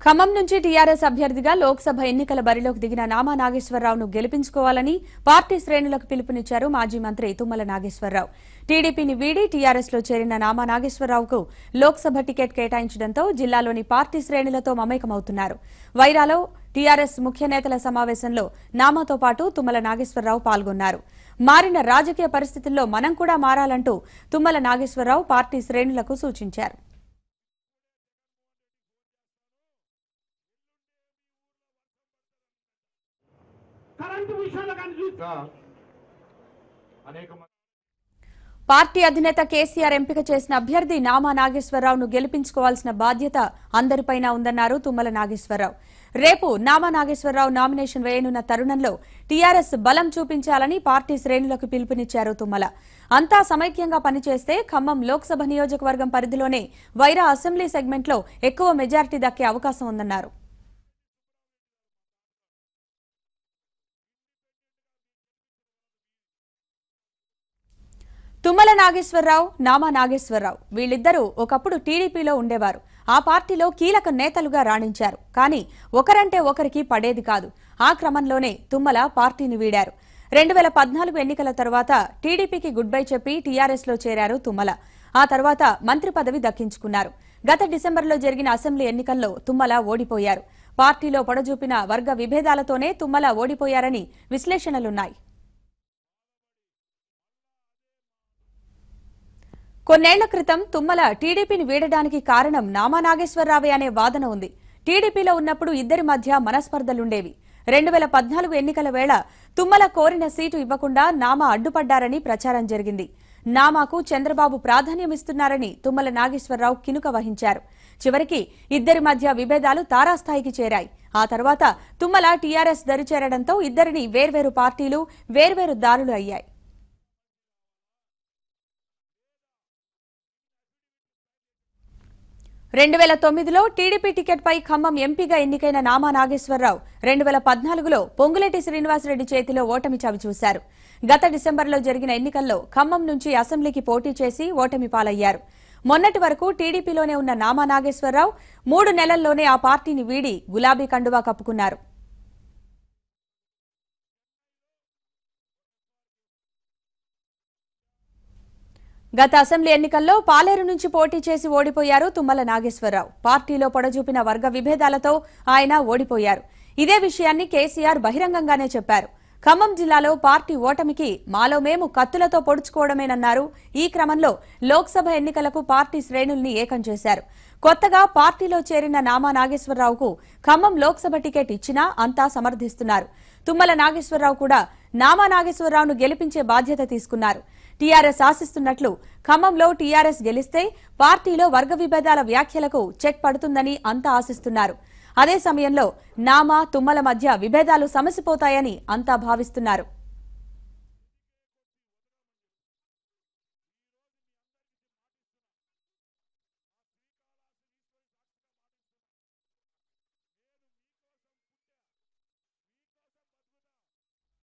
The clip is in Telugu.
ఖమ్మం నుంచి టీఆర్ఎస్ అభ్యర్థిగా లోక్సభ ఎన్నికల బరిలోకి దిగిన నామా నాగేశ్వరరావును గెలిపించుకోవాలని పార్టీ శ్రేణులకు పిలుపునిచ్చారు మాజీ మంత్రి తుమ్మల నాగేశ్వరరావు. టీడీపీని వీడి టీఆర్ఎస్ లో చేరిన నామా నాగేశ్వరరావుకు లోక్సభ టికెట్ కేటాయించడంతో జిల్లాలోని పార్టీ శ్రేణులతో మమేకమవుతున్నారు. వైరాలో టీఆర్ఎస్ ముఖ్య నేతల సమావేశంలో నామాతో పాటు తుమ్మల నాగేశ్వరరావు పాల్గొన్నారు. మారిన రాజకీయ పరిస్థితుల్లో మనం కూడా మారాలంటూ తుమ్మల నాగేశ్వరరావు పార్టీ శ్రేణులకు సూచించారు. పార్టీ అధినేత కేసీఆర్ ఎంపిక చేసిన అభ్యర్థి నామా నాగేశ్వరరావును గెలిపించుకోవాల్సిన బాధ్యత అందరిపైన ఉందన్నారు తుమ్మల నాగేశ్వరరావు. రేపు నామా నాగేశ్వరరావు నామినేషన్ వేయనున్న తరుణంలో టీఆర్ఎస్ బలం చూపించాలని పార్టీ శ్రేణులకు పిలుపునిచ్చారు తుమ్మల. అంతా సమైక్యంగా పనిచేస్తే ఖమ్మం లోక్సభ నియోజకవర్గం పరిధిలోనే వైరా అసెంబ్లీ సెగ్మెంట్లో ఎక్కువ మెజారిటీ దక్కే అవకాశం ఉందన్నారు. తుమ్మల నాగేశ్వరరావు, నామా నాగేశ్వరరావు వీళ్ళిద్దరూ ఒకప్పుడు టీడీపీలో ఉండేవారు. ఆ పార్టీలో కీలక నేతలుగా రాణించారు. కానీ ఒకరంటే ఒకరికి పడేది కాదు. ఆ క్రమంలోనే తుమ్మల పార్టీని వీడారు. 2014 ఎన్నికల తర్వాత టీడీపీకి గుడ్ బై చెప్పి టీఆర్ఎస్ లో చేరారు తుమ్మల. ఆ తర్వాత మంత్రి పదవి దక్కించుకున్నారు. గత డిసెంబర్లో జరిగిన అసెంబ్లీ ఎన్నికల్లో తుమ్మల ఓడిపోయారు. పార్టీలో పొడజూపిన వర్గ విభేదాలతోనే తుమ్మల ఓడిపోయారని విశ్లేషణలున్నాయి. కొన్నేళ్ల క్రితం తుమ్మల టీడీపీని వీడడానికి కారణం నామా నాగేశ్వరరావే అనే వాదన ఉంది. టీడీపీలో ఉన్నప్పుడు ఇద్దరి మధ్య మనస్పర్ధలుండేవి. 2014 ఎన్నికల వేళ తుమ్మల కోరిన సీటు ఇవ్వకుండా నామా అడ్డుపడ్డారని ప్రచారం జరిగింది. నామాకు చంద్రబాబు ప్రాధాన్యమిస్తున్నారని తుమ్మల నాగేశ్వరరావు కినుక వహించారు. చివరికి ఇద్దరి మధ్య విభేదాలు తారాస్థాయికి చేరాయి. ఆ తర్వాత తుమ్మల టీఆర్ఎస్ దరిచేరడంతో ఇద్దరిని వేర్వేరు పార్టీలు, వేర్వేరు దారులు అయ్యాయి. 2009లో టీడీపీ టికెట్పై ఖమ్మం ఎంపీగా ఎన్నికైన నామా నాగేశ్వరరావు 2014లో పొంగులేటి శ్రీనివాసరెడ్డి చేతిలో ఓటమి చవిచూశారు. గత డిసెంబర్లో జరిగిన ఎన్నికల్లో ఖమ్మం నుంచి అసెంబ్లీకి పోటీ చేసి ఓటమి పాలయ్యారు. మొన్నటి వరకు టీడీపీలోనే ఉన్న నామా నాగేశ్వరరావు 3 నెలల్లోనే ఆ పార్టీని వీడి గులాబీ కండువా కప్పుకున్నారు. గత అసెంబ్లీ ఎన్నికల్లో పాలేరు నుంచి పోటీ చేసి ఓడిపోయారు తుమ్మల నాగేశ్వరరావు. పార్టీలో పొడజూపిన వర్గ విభేదాలతో ఆయన ఓడిపోయారు. ఇదే విషయాన్ని కేసీఆర్ బహిరంగంగానే చెప్పారు. ఖమ్మం జిల్లాలో పార్టీ ఓటమికి మాలో మేము కత్తులతో పొడుచుకోవడమేనన్నారు. ఈ క్రమంలో లోక్సభ ఎన్నికలకు పార్టీ శ్రేణుల్ని ఏకం చేశారు. కొత్తగా పార్టీలో చేరిన నామా నాగేశ్వరరావుకు ఖమ్మం లోక్సభ టికెట్ ఇచ్చినా అంతా సమర్థిస్తున్నారు. తుమ్మల నాగేశ్వరరావు కూడా నామా నాగేశ్వరరావును గెలిపించే బాధ్యత తీసుకున్నారు. టీఆర్ఎస్ ఆశిస్తున్నట్లు ఖమ్మంలో టీఆర్ఎస్ గెలిస్తే పార్టీలో వర్గ విభేదాల వ్యాఖ్యలకు చెక్ పడుతుందని అంతా ఆశిస్తున్నారు. అదే సమయంలో నామా, తుమ్మల మధ్య విభేదాలు సమసిపోతాయని అంతా భావిస్తున్నారు.